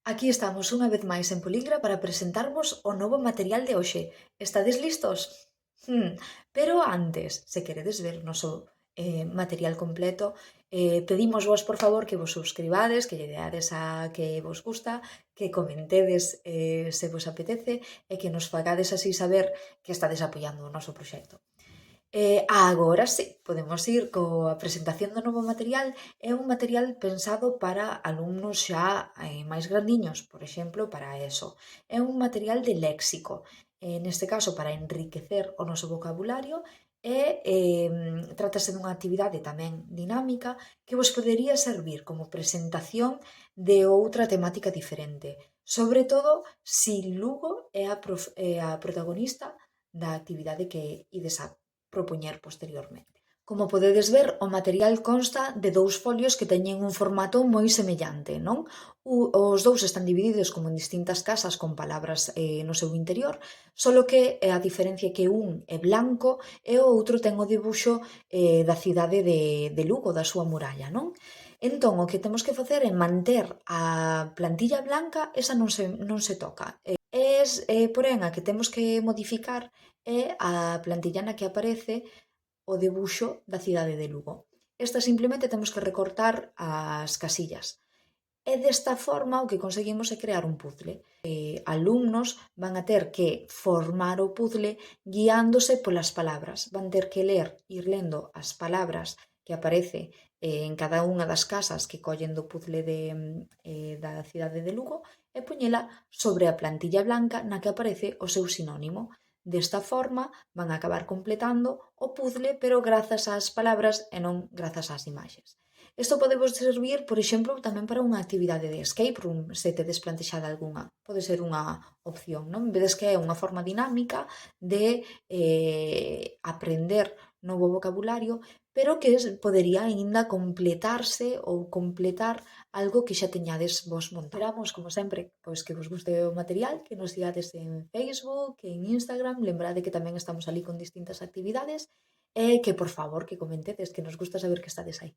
Aquí estamos unha vez máis en Poligra para presentarvos o novo material de hoxe. Estades listos? Pero antes, se queredes ver o noso material completo, pedimos vos, por favor, que vos subscribades, que lle deades a que vos gusta, que comentedes se vos apetece e que nos fagades así saber que estades apoiando o noso proxecto. Agora sí, podemos ir coa presentación do novo material. É un material pensado para alumnos xa máis grandiños, por exemplo, para ESO. É un material de léxico, neste caso para enriquecer o noso vocabulario e trátase dunha actividade tamén dinámica que vos podería servir como presentación de outra temática diferente. Sobre todo, si Lugo é a protagonista da actividade que ides a propoñer posteriormente. Como podedes ver, o material consta de dous folios que teñen un formato moi semellante, non? Os dous están divididos como en distintas casas con palabras no seu interior, solo que a diferencia é que un é blanco e o outro ten o dibuixo da cidade de Lugo, da súa muralla, non? Entón, o que temos que facer é manter a plantilla blanca, esa non se toca. Porén, a que temos que modificar é a plantilla na que aparece o debuxo da cidade de Lugo. Esta simplemente temos que recortar as casillas. E desta forma o que conseguimos é crear un puzzle. Alumnos van a ter que formar o puzzle guiándose polas palabras. Van ter que ir lendo as palabras que aparece en cada unha das casas que collen do puzzle da cidade de Lugo e poñela sobre a plantilla blanca na que aparece o seu sinónimo. Desta forma van a acabar completando o puzzle, pero grazas ás palabras e non grazas ás imaxes. Isto pode vos servir, por exemplo, tamén para unha actividade de escape room, se tedes plantexada algunha. Pode ser unha opción, non? Vedes que é unha forma dinámica de aprender novo vocabulario, pero que podería aínda completarse ou completar algo que xa teñades vos montado. Esperamos, como sempre, pois que vos guste o material, que nos sigades en Facebook, en Instagram, lembrade que tamén estamos ali con distintas actividades e que, por favor, que comentedes, que nos gusta saber que estades aí.